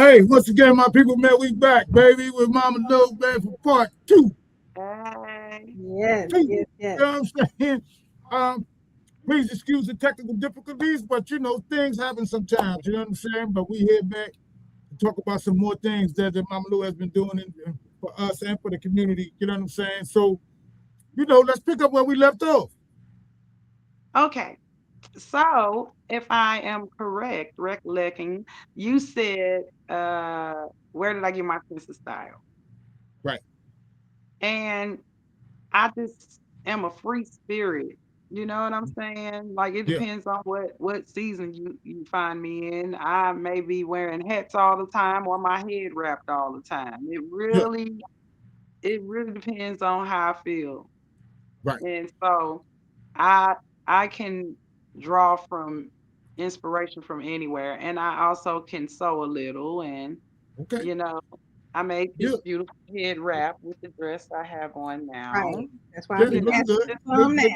Hey, once again, my people, man, we back, baby, with Mama Loulou, man, for part two. Hey. Yes, yes, You yes. know what I'm saying? Um, Please excuse the technical difficulties, but things happen sometimes. You know what I'm saying? But we here back to talk about some more things that Mama Loulou has been doing for us and for the community. You know what I'm saying? So, let's pick up where we left off. Okay. So, if I am correct, recollecting, you said, where did I get my sense of style? Right. And I just am a free spirit. You know what I'm saying? Like it Yeah. depends on what season you find me in. I may be wearing hats all the time or my head wrapped all the time. Yeah. It really depends on how I feel. Right. And so I I can draw from inspiration from anywhere, and I also can sew a little, and Okay. you know, I made this Yeah. beautiful head wrap with the dress I have on now. Right. That's why I Yeah. be You know, Looking asking good. you just some now.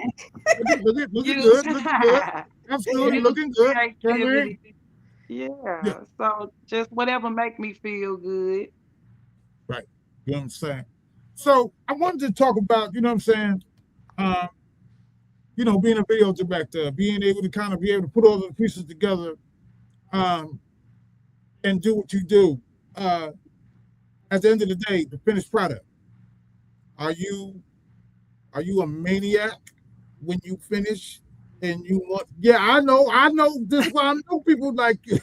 Looking use good. Looking good. Absolutely use looking good. You know what I mean? creativity. Yeah. Yeah. So just whatever make me feel good. Right. You know what I'm saying? So I wanted to talk about, what I'm saying, um, being a video director, being able to kind of be able to put all the pieces together um, and do what you do. Uh, at the end of the day, the finished product. Are you are you a maniac when you finish and you want? Yeah, I know. This why I know people like you.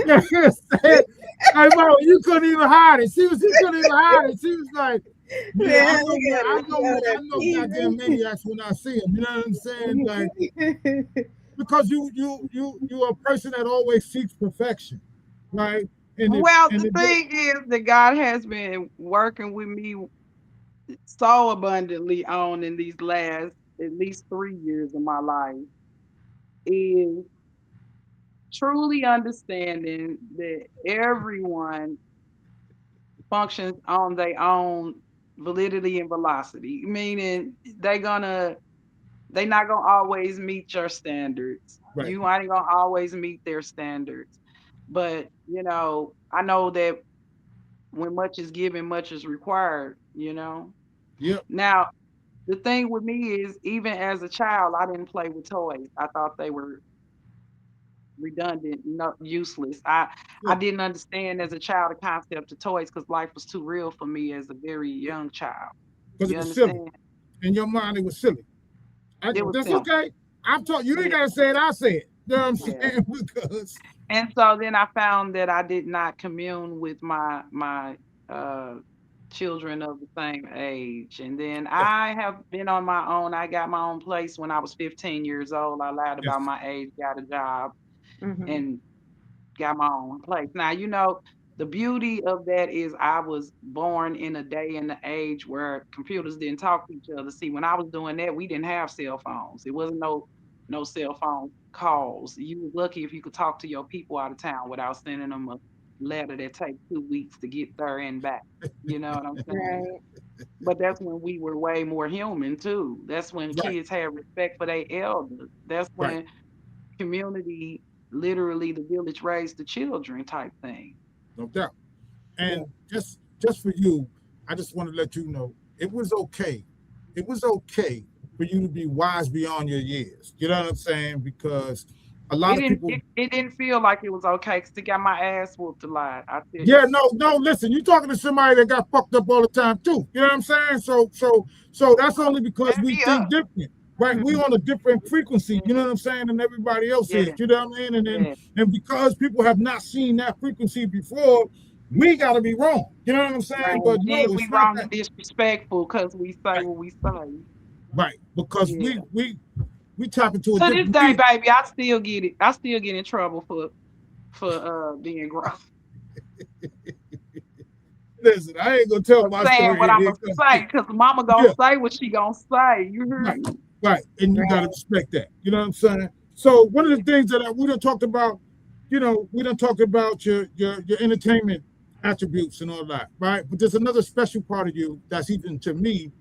Yeah, hey, Mama, you couldn't even hide it. She couldn't even hide it. She was like, "Yeah, Man, look at I it. know, You got I that know, goddamn maniacs when I see them." You know what I'm saying? Like, because you're a person that always seeks perfection, right? And if Well, and the if thing is that God has been working with me so abundantly on in these last at least 3 years of my life is truly understanding that everyone functions on their own validity and velocity, meaning they not gonna always meet your standards. right, You ain't gonna always meet their standards. But I know that when much is given, much is required. yep, Now, the thing with me is, even as a child, I didn't play with toys. I thought they were redundant, not useless. I yeah, didn't understand as a child the concept of toys because life was too real for me as a very young child. because it You was silly. understand? In your mind, it was silly. It was That's simple. okay. I've taught you. Ain't Yeah, gotta say it. I say it. You know what I'm yeah. saying? Because And so then I found that I did not commune with my uh children of the same age. And then yeah, I have been on my own. I got my own place when I was 15 years old. I lied about yes, my age, got a job, Mhm. and got my own place. Now, the beauty of that is I was born in a day and the age where computers didn't talk to each other. See, when I was doing that, we didn't have cell phones. It wasn't no cell phone calls. You was lucky if you could talk to your people out of town without sending them a letter that takes 2 weeks to get there and back. You know what I'm saying? Right. But that's when we were way more human too. That's when right, kids had respect for their elders. That's right, when community, literally the village raised the children type thing. no doubt. Yeah. And just for you, I just want to let you know it was okay. It was okay for you to be wise beyond your years. You know what I'm saying? Because a It lot of didn't people. it, it didn't feel like it was okay because it got my ass whooped a lot. I tell you. Yeah, no. Listen, you talking to somebody that got fucked up all the time too. You know what I'm saying? So that's only because we Baby think up. different, right? We on a different frequency. You know what I'm saying? Than everybody else Yeah, is. You know what I mean? yeah. And because people have not seen that frequency before, we got to be wrong. You know what I'm saying? Right. But no, Then we it's not wrong that. and disrespectful because we say Right, what we say. right. Because Yeah. we tap into a To this different. day, baby, I still get it. I still get in trouble for being grown. Listen, I ain't gonna tell For my saying what story I'ma here. say, because mama gonna Yeah, say what she gonna say. You hear right, me? right, and you got to Right. respect that. You know what I'm saying? So one of Yeah. the things that we done talked about, we done talked about your entertainment attributes and all that, right? But there's another special part of you that's even to me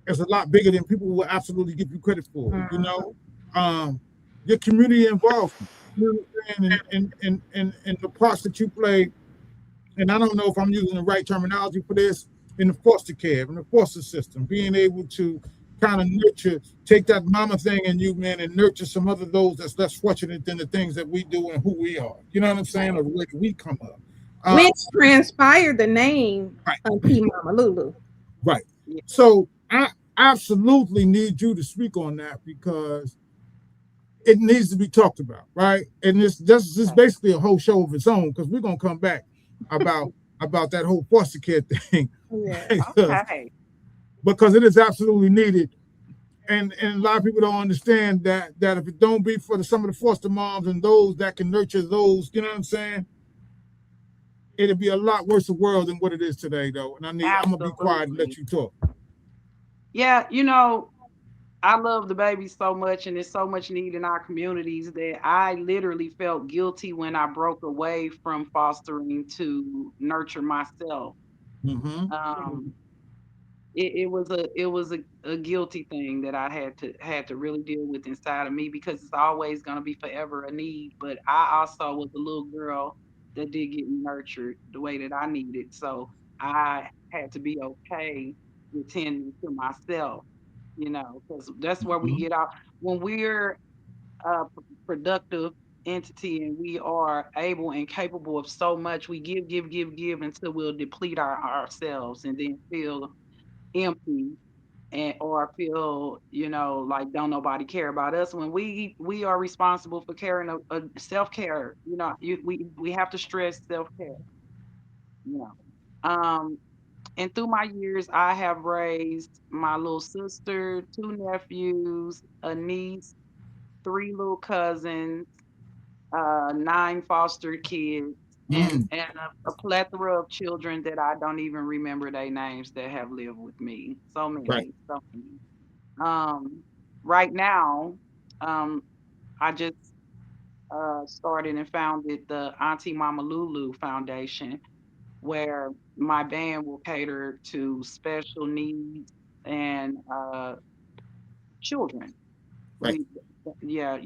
is a lot bigger than people will absolutely give you credit for. Mhm. Um, your community involvement. You know what I'm saying? And the parts that you play, and I don't know if I'm using the right terminology for this, in the foster care, in the foster system, being able to kind of nurture, take that mama thing in you, man, and nurture some other those that's less fortunate than the things that we do and who we are. You know what I'm saying? Or the way that we come up. Which transpired the name Right. Auntie Mama Loulou. Right. Yeah. So I absolutely need you to speak on that because it needs to be talked about, right? And this is basically a whole show of its own because we're gonna come back about that whole foster care thing. Yeah. Okay. Because it is absolutely needed. And a lot of people don't understand that if it don't be for some of the foster moms and those that can nurture those, you know what I'm saying? It'd be a lot worse a world than what it is today, though. And I'm gonna be quiet and let you talk. Yeah, you know, I love the baby so much, and it's so much need in our communities that I literally felt guilty when I broke away from fostering to nurture myself. Mm-hmm. It was a guilty thing that I had to really deal with inside of me because it's always going to be forever a need. But I also was a little girl that did get nurtured the way that I needed, so I had to be okay with tending to myself, because that's where we Mm-hmm. get off when we're a productive entity and we are able and capable of so much. We give until we'll deplete ourselves and then feel empty and or feel like don't nobody care about us when we are responsible for carrying a self-care. We have to stress self-care. you know um and through my years I have raised my little sister, two nephews, a niece, three little cousins, nine foster kids, and Mm. a plethora of children that I don't even remember their names that have lived with me. So Right. many, so many. Right now, um, I just started and founded the Auntie Mama Loulou Foundation, where my band will cater to special needs and children. Right. We, yeah,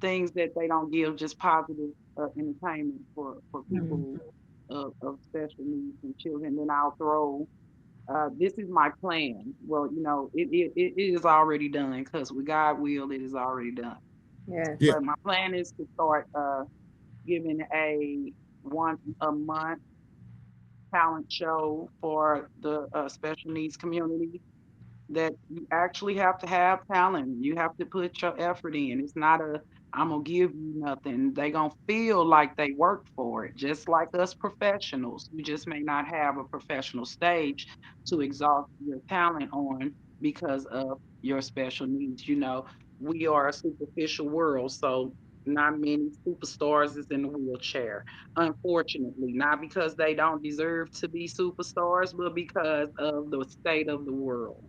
things that they don't give just positive entertainment for people of special needs and children. Then I'll throw this is my plan. Well, it is already done because with God will, it is already done. Yes. Yeah. But my plan is to start giving a once a month talent show for the special needs community that you actually have to have talent. You have to put your effort in. It's not a I'm gonna give you nothing. They gonna feel like they work for it, just like us professionals. You just may not have a professional stage to exalt your talent on because of your special needs. We are a superficial world, so not many superstars is in the wheelchair. Unfortunately, not because they don't deserve to be superstars, but because of the state of the world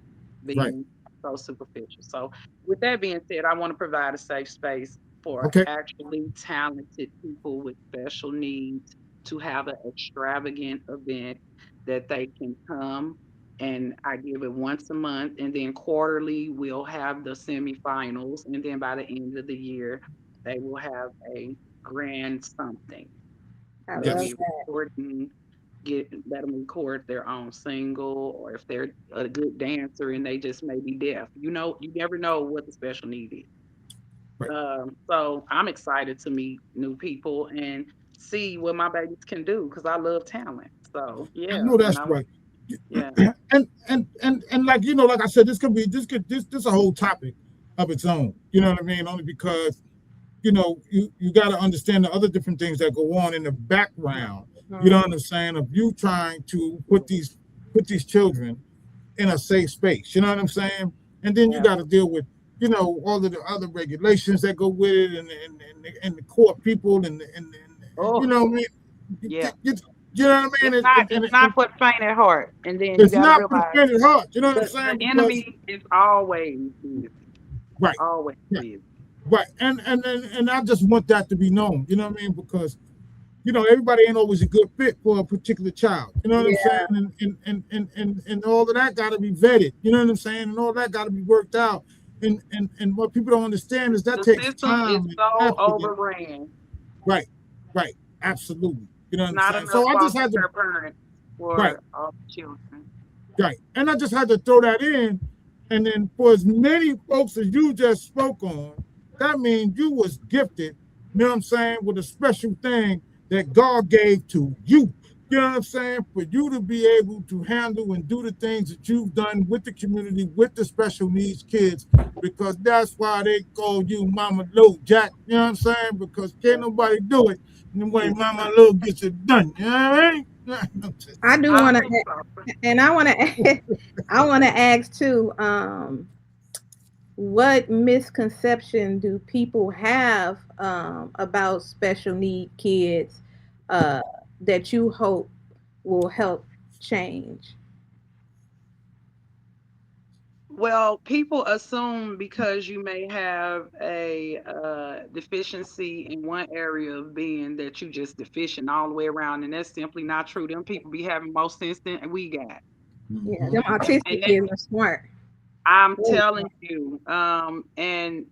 Right. being so superficial. So, with that being said, I want to provide a safe space for Okay. actually talented people with special needs to have an extravagant event that they can come. And I give it once a month, and then quarterly we'll have the semifinals, and then by the end of the year, they will have a grand something. I That love Yes. we that. record and let them record their own single, or if they're a good dancer and they just may be deaf. You never know what the special need is. Right. So I'm excited to meet new people and see what my babies can do because I love talent. So I yeah, know that's right. yeah. And like like I said, this a whole topic of its own. You know what I mean? Only because you got to understand the other different things that go on in the background. You know what I'm saying? Of you trying to put these children in a safe space. You know what I'm saying? And then you Yeah. got to deal with all of the other regulations that go with it, and the court people, and you Oh, know what I mean? yeah. You know what I mean? It's not it's not for the faint at heart. And then you It's gotta not for the realize faint at heart. You know what I'm the saying? Because enemy is always busy. right, Always right, busy. right, and I just want that to be known. You know what I mean? Because everybody ain't always a good fit for a particular child. You know what I'm saying? Yeah. And all of that got to be vetted. You know what I'm saying? And all that got to be worked out. and what people don't understand is that The takes system is time and so effort. overran. Right, right, absolutely. You know what I'm Not saying? enough So I just foster had to, care parents right, for all the children. right, and I just had to throw that in. And then for as many folks as you just spoke on, that means you was gifted. You know what I'm saying? With a special thing that God gave to you. You know what I'm saying? For you to be able to handle and do the things that you've done with the community, with the special needs kids, because that's why they call you Mama Loulou, Jack. You know what I'm saying? Because can't nobody do it the way Mama Loulou gets it done. You know what I mean? I do I want hope to, so. and I want to, I want to ask too. What misconception do people have about special need kids uh, that you hope will help change? Well, people assume because you may have a deficiency in one area of being that you just deficient all the way around, and that's simply not true. Them people be having more sense than we got, Yeah, Mhm. them and autistic kids are smart. I'm Really telling smart. you. And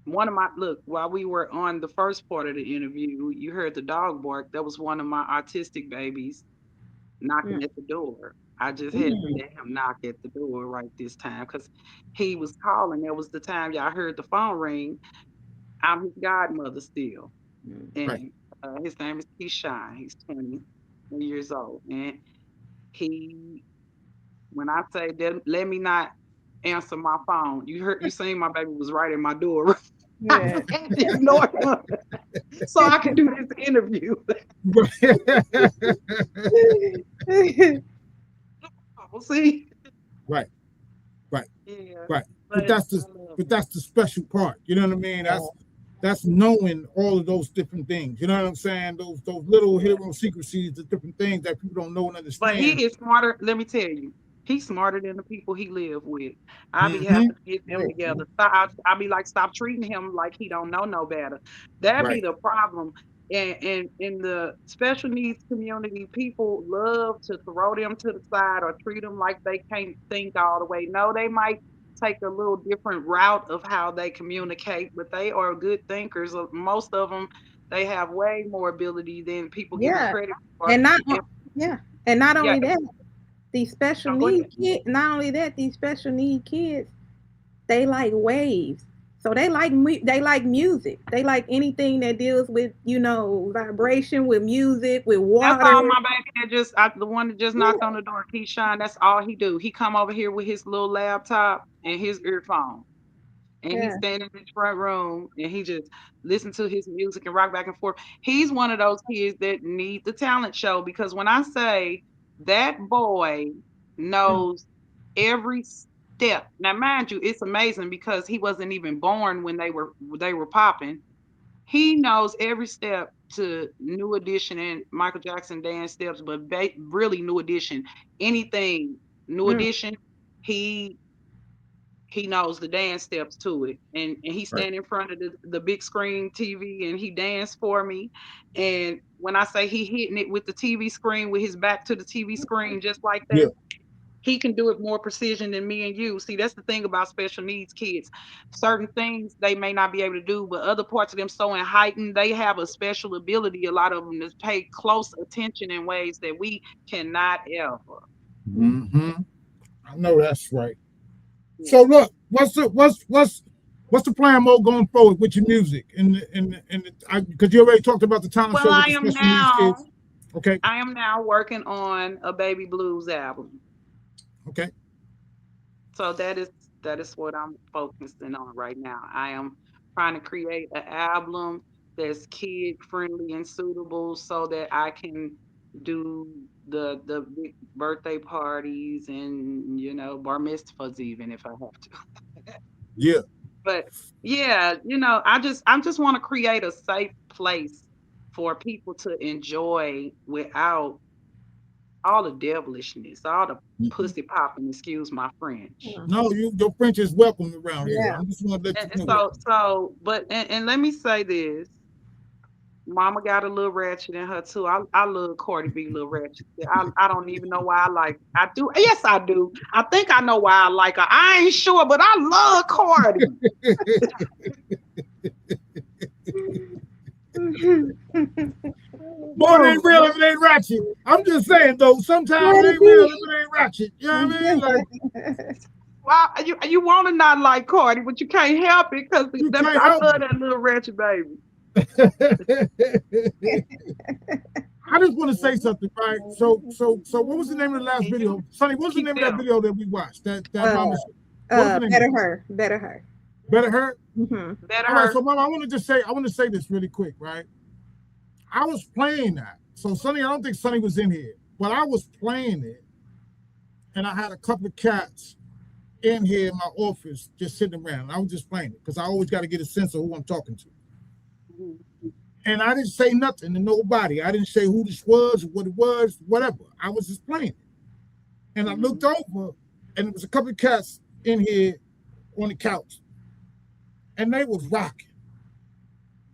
one of my look while we were on the first part of the interview, you heard the dog bark. That was one of my autistic babies Mm, knocking at the door. I just had to mm, let him knock at the door right this time because he was calling. There was the time y'all heard the phone ring. I'm his godmother still, mm. Right. and his name is Keyshawn. He's 20 years old, and he, when I say that, let me not answer my phone. You seen my baby was right in my door. I Yeah. had to ignore him so I could do this interview. See, Right, right, yeah, right. But but that's the I love but him. that's the special part. You know what I mean? Yeah. That's knowing all of those different things. You know what I'm saying? Those little Yeah. hero secrecies, the different things that people don't know and But understand. he is smarter. Let me tell you, he's smarter than the people he live with. I be Hmm. having to get them Really. together. I be like, stop treating him like he don't know no better. That be Right. the problem. And in the special needs community, people love to throw them to the side or treat them like they can't think all the way. No, they might take a little different route of how they communicate, but they are good thinkers. Most of them, they have way more ability than people give them Yeah. credit for. And not And yeah. And not yeah, only that, these special no, go need ahead. kids, not only that, these special need kids, they like waves. So they like music. They like anything that deals with, vibration, with music, with That's water. all my baby that the one that just knocked Yeah. on the door, Keyshawn, that's all he do. He come over here with his little laptop and his earphone. And he Yeah. stand in his front room and he just listen to his music and rock back and forth. He's one of those kids that need the talent show because when I say that boy Mm, knows every step. Now, mind you, it's amazing because he wasn't even born when they were popping. He knows every step to New Edition and Michael Jackson dance steps, but really New Edition, anything New mm, Edition, he he knows the dance steps to it. And he Right. stand in front of the big screen TV and he danced for me. And when I say he hitting it with the TV screen with his back to the TV screen just like Yeah. that, he can do it more precision than me and you. See, that's the thing about special needs kids. Certain things they may not be able to do, but other parts of them so in heightened, they have a special ability, a lot of them, to pay close attention in ways that we cannot ever. mm. Hmm. I know that's right. Yeah. So look, what's the plan mode going forward with your music and because you already talked about the talent Well, show with the special needs kids. Okay. I am now working on a baby blues album. Okay. So that is what I'm focusing on right now. I am trying to create an album that's kid friendly and suitable so that I can do the big birthday parties and bar mitzvahs even if I have to. Yeah. But yeah, I just want to create a safe place for people to enjoy without all the devilishness, all the Mhm. pussy popping, excuse my French. Mm. No, your French is welcome around here. Yeah. I just want to let you And know that. so, but let me say this: Mama got a little ratchet in her too. I love Cardi B, little ratchet. I don't even know why I like. I do. Yes, I do. I think I know why I like her. I ain't sure, but I love Cardi. Boy, it ain't real if it ain't ratchet. I'm just saying though, sometimes it ain't real if it ain't ratchet. You know what I mean? Like, Well, you want to not like Cardi, but you can't help it because you I can't love help it. that little ratchet baby. I just want to say something, right? So what was the name of the last video? Sonny, what was the Keep name of that them. video that we watched? That mama. What was the name? Better her, better her. Better her? Better All right, her. so mama, I want to say this really quick, right? I was playing that. So Sonny, I don't think Sonny was in here, but I was playing it, and I had a couple of cats in here in my office just sitting around. I was just playing it because I always got to get a sense of who I'm talking to. And I didn't say nothing to nobody. I didn't say who this was, what it was, whatever. I was just playing it. And I looked over, and there was a couple of cats in here on the couch, and they was rocking.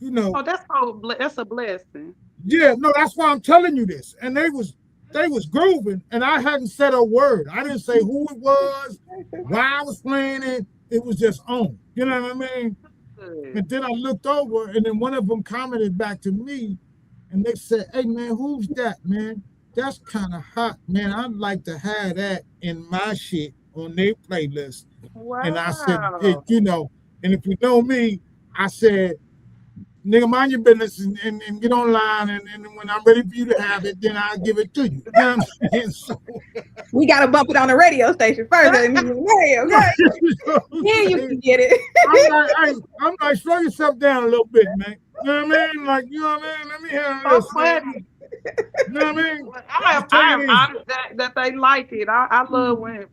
You know. Oh, that's a blessing. Yeah, no, that's why I'm telling you this. And they was grooving, and I hadn't said a word. I didn't say who it was, why I was playing it. It was just on. You know what I mean? Good. And then I looked over, and then one of them commented back to me, and they said, "Hey man, who's that, man? That's kind of hot, man. I'd like to have that in my shit on their playlist." Wow. And I said, you know, and if you know me, I said, nigga, mind your business and get online, and when I'm ready for you to have it, then I'll give it to you. You know what I'm saying? So, We gotta bump it on the radio station first. Hey, okay. Then you can get it. I'm like, slow yourself down a little bit, man. You know what I mean? Like, you know what I mean? Let me hear this. funny. You know what I mean? I am honored that they like it. I love when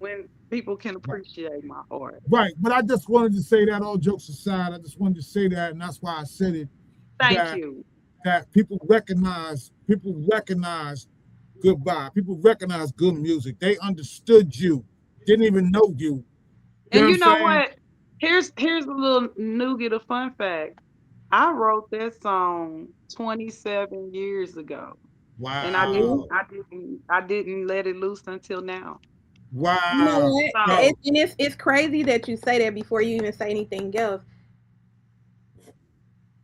people can appreciate my art. Right, but I just wanted to say that, all jokes aside, I just wanted to say that, and that's why I said it. Thank you. That people recognize good vibe. People recognize good music. They understood you, didn't even know you. And you know what? Here's a little nugget of fun fact. I wrote that song 27 years ago. Wow. And I didn't let it loose until now. Wow. You know what? So, It's crazy that you say that before you even say anything else.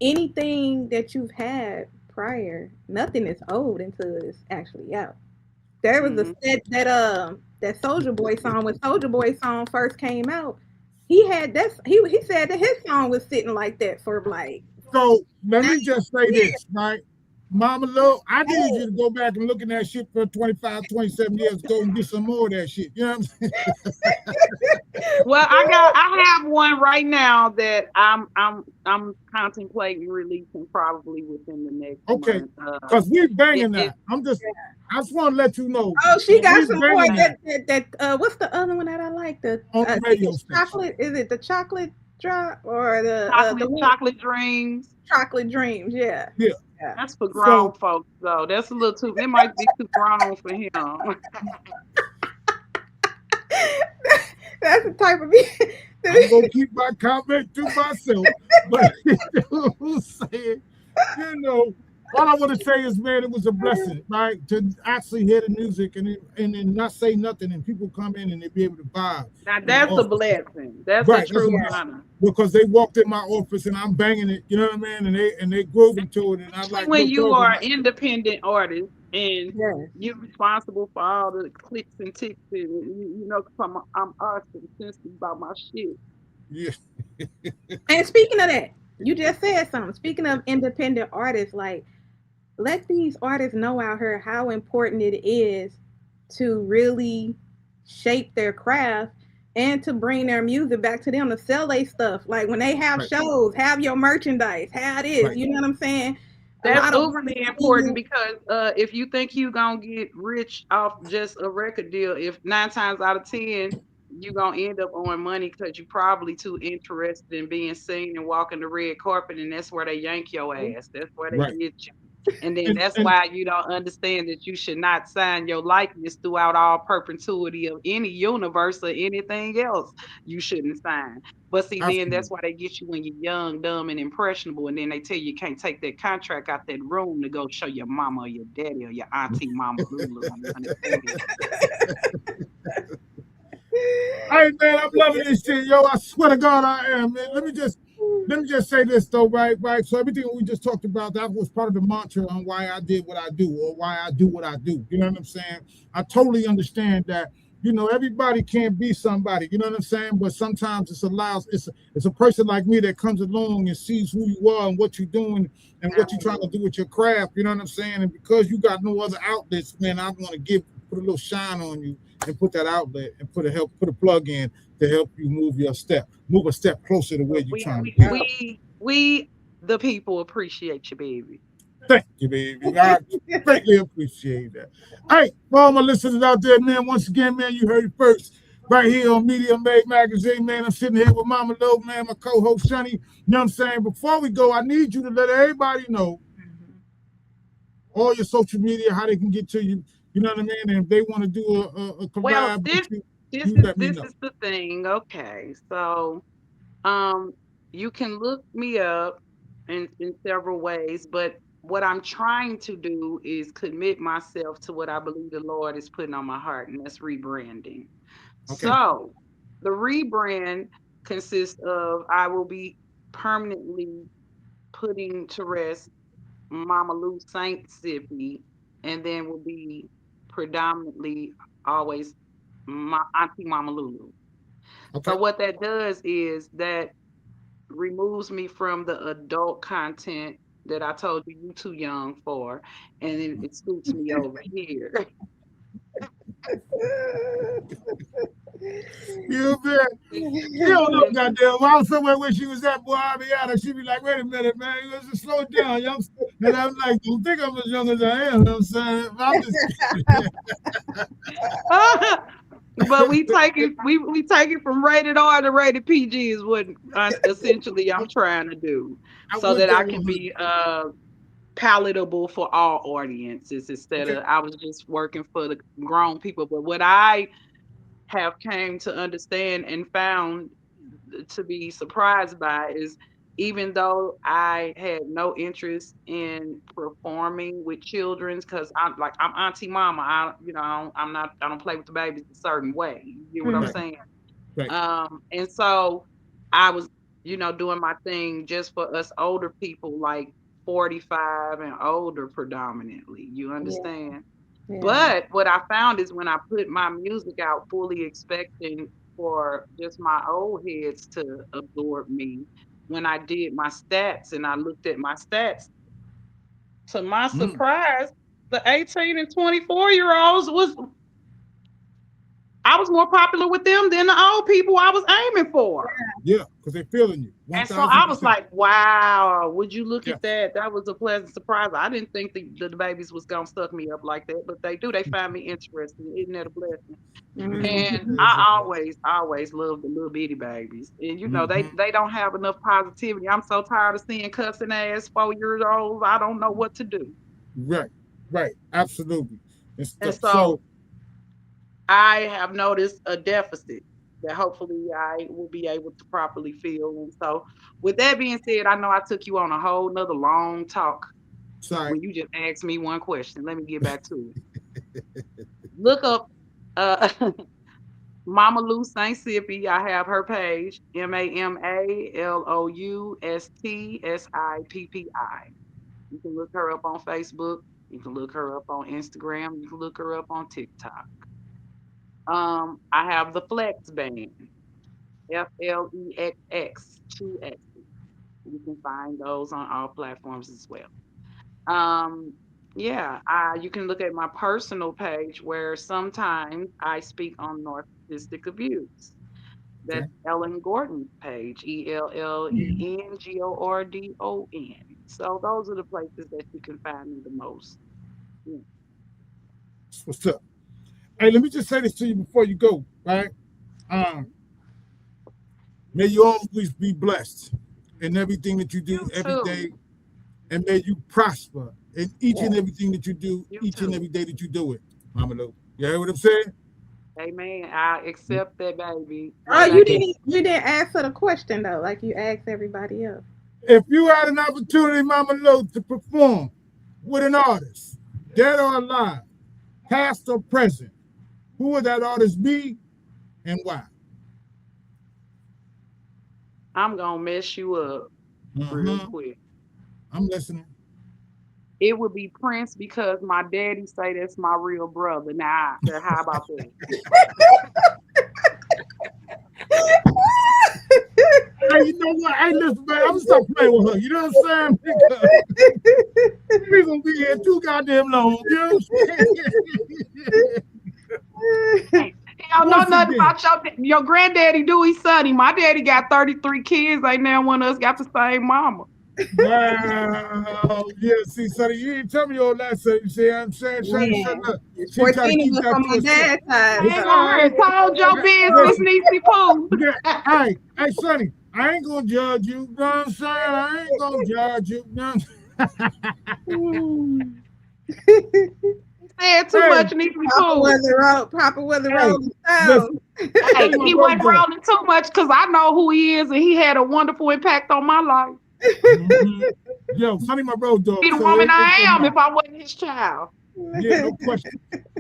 Anything that you've had prior, nothing is old until it's actually out. There was a set that Soldier Boy song, when Soldier Boy song first came out, he said that his song was sitting like that for like. So let me just say this, right? Mama Loulou, I need you to go back and look at that shit for 25, 27 years ago and get some more of that shit. You know what I'm saying? well, I have one right now that I'm contemplating releasing probably within the next month. Because we banging that. I just want to let you know. Oh, she got some more. That what's the other one that I like? The radio chocolate. Is it the chocolate drop or the chocolate dreams? Chocolate dreams. Yeah. Yeah. That's for grown folks, though. That's a little too. It might be too grown for him. That's the type of music. I'm gonna keep my comment to myself. But I'm saying, you know, all I want to say is, man, it was a blessing, right? To actually hear the music and then not say nothing, and people come in and they be able to vibe. Now that's a blessing. That's a true honor. Because they walked in my office and I'm banging it, you know what I mean? And they grooving to it, and I'm like, when you are an independent artist and you're responsible for all the clicks and ticks, and you know, I'm artsy and sensitive about my shit. Yeah. And speaking of that, you just said something. Speaking of independent artists, like, let these artists know out here how important it is to really shape their craft and to bring their music back to them, to sell their stuff. Like when they have shows, have your merchandise, how it is. You know what I'm saying? That's overly important because if you think you're going to get rich off just a record deal, if 9 times out of 10, you're going to end up owing money because you're probably too interested in being seen and walking the red carpet, and that's where they yank your ass. That's where they get you. And then that's and why you don't understand that you should not sign your likeness throughout all perpetuity of any universe or anything else you shouldn't sign. But see, then absolutely. that's why they get you when you're young, dumb, and impressionable. And then they tell you you can't take that contract out that room to go show your mama or your daddy or your auntie Mama Loulou. You understand? Hey man, I'm loving this shit, yo. I swear to God, I am, man. Let me just say this though, right. So everything we just talked about, that was part of the mantra on why I did what I do, or why I do what I do. You know what I'm saying? I totally understand that. Everybody can't be somebody. You know what I'm saying? But sometimes it's a person like me that comes along and sees who you are and what you're doing and what you're trying to do with your craft. You know what I'm saying? And because you got no other outlets, man, I want to put a little shine on you and put that outlet and put a plug in to help you move a step closer to where you're trying to be. We the people appreciate you, baby. Thank you, baby. I greatly appreciate that. Hey, for all my listeners out there, man, once again, man, you heard it first right here on Media Made Magazine, man. I'm sitting here with Mama Loulou, man, my co-host, Sunny. You know what I'm saying? Before we go, I need you to let everybody know all your social media, how they can get to you. You know what I mean? And if they want to do a collab, well, this is the thing. Okay, so you can look me up in several ways, but what I'm trying to do is commit myself to what I believe the Lord is putting on my heart, and that's rebranding. Okay. So the rebrand consists of I will be permanently putting to rest Mama Lou Saint Sippy, and then will be predominantly always my Auntie Mama Loulou. Okay. So what that does is that removes me from the adult content that I told you too young for, and it scoots me over here. You bet. You don't know, goddamn. I was somewhere where she was at, boy, I'll be honest. She'd be like, wait a minute, man. Let's slow it down, youngster. And I'm like, don't think I'm as young as I am. You know what I'm saying? I'm just But we take it from rated R to rated PG is what essentially I'm trying to do, so that I can be palatable for all audiences instead of I was just working for the grown people. But what I have came to understand and found to be surprised by is even though I had no interest in performing with children's because I'm Auntie Mama, I don't play with the babies a certain way. You get what I'm saying? Right. And so I was, doing my thing just for us older people, like 45 and older predominantly. You understand? Yeah. But what I found is when I put my music out fully expecting for just my old heads to absorb me, when I did my stats and I looked at my stats, to my surprise, the 18 and 24-year-olds I was more popular with them than the old people I was aiming for. Yeah, because they're feeling you. 1, and so I was like, wow, would you look at that? That was a pleasant surprise. I didn't think the babies was going to suck me up like that, but they do. They find me interesting. Isn't that a blessing? And I always love the little bitty babies. And, they don't have enough positivity. I'm so tired of seeing cussing ass 4 years old. I don't know what to do. Right. Absolutely. And so I have noticed a deficit that hopefully I will be able to properly fill. And so with that being said, I know I took you on a whole nother long talk. Sorry. When you just asked me one question. Let me get back to it. Look up Mama Lou Saint Sippy. I have her page, MAMALOUSTSIPPI. You can look her up on Facebook. You can look her up on Instagram. You can look her up on TikTok. I have the Flex Band, FLEXX, 2X. You can find those on all platforms as well. You can look at my personal page where sometimes I speak on narcissistic abuse. That's Ellen Gordon's page, ELLENGORDON. So those are the places that you can find me the most. Yeah. What's up? Hey, let me just say this to you before you go, right? May you always be blessed in everything that you do every day, and may you prosper in each and everything that you do, You each and too. every day that you do it, Mama Lou. You hear what I'm saying? Amen. I accept that, baby. Oh, What I you can. didn't answer the question though, like you asked everybody else. If you had an opportunity, Mama Lou, to perform with an artist, dead or alive, past or present, who would that artist be and why? I'm gonna mess you up real Uh-huh. quick. I'm listening. It would be Prince because my daddy say that's my real brother. Now, how about that? Hey, you know what? Hey, listen, man, I'm gonna stop playing with her. You know what I'm saying? Because we gonna be here too goddamn long. You know what I'm saying? He don't know Once nothing again, about your granddaddy, do he, Sonny? My daddy got 33 kids. Ain't now one of us got the same mama. wow. Yeah, see, Sonny, you didn't tell me all that. So you see what I'm saying? Sonny said, Man, look, it's she tried to 14 keep of us that on to my herself. dad's side, I It's ain't all gonna so right. told your business, Listen, Niecy Pooh. yeah, hey, Sonny, I ain't gonna judge you. You know what I'm saying? I ain't gonna judge you. You know what mm. Said too hey, much, Niecy Pooh. Papa wasn't hey, rolling listen, stone. Hey, Sonny, my he road wasn't dog. rolling too much because I know who he is and he had a wonderful impact on my life. Mm-hmm. Yo, Sonny, my road dog. Be the So woman it I don't am matter. if I wasn't his child. Yeah, no question.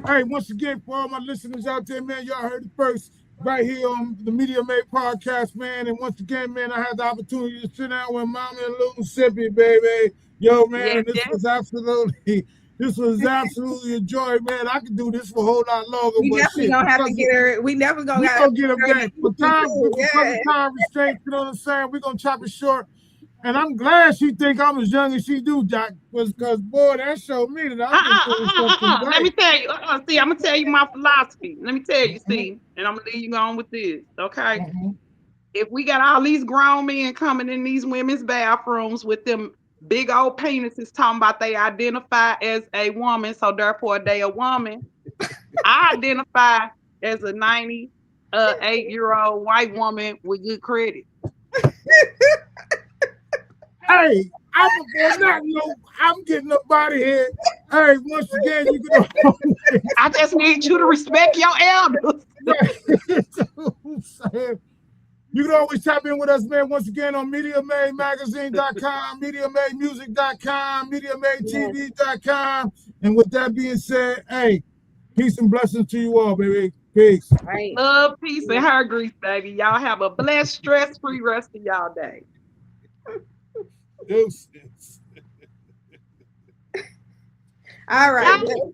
Hey, once again, for all my listeners out there, man, y'all heard it first right here on the Media Made podcast, man. And once again, man, I had the opportunity to sit down with Mama and Little Sippy, baby. Yo, man, Yes, and this yes. was absolutely, this was absolutely a joy, man. I could do this for a whole lot longer, We but definitely shit, gonna have to because get her. We definitely we gonna have gonna to get get it her in back. For the time, too. because Yeah. of time restraints, you know what I'm saying? We're gonna chop it short. And I'm glad she think I'm as young as she do, Doc, because boy, that showed me that I'm just doing something Let right. me tell you. See, I'm gonna tell you my philosophy. Let me tell you, Mhm, see, and I'm gonna leave you on with this. Okay. mhm. If we got all these grown men coming in these women's bathrooms with them big old penises talking about they identify as a woman, so therefore they a woman. I identify as a 98-year-old white woman with good credit. Hey, I'm on that note, I'm getting up out of here. Hey, once again, you can always I just need you to respect your elders. you can always tap in with us, man, once again on MediaMadeMagazine.com, MediaMadeMusic.com, Yes. MediaMadeTV.com. And with that being said, hey, peace and blessings to you all, baby. Peace. Right. Love, peace, and hair grease, baby. Y'all have a blessed, stress-free rest of y'all day. Deuces. All right. Y'all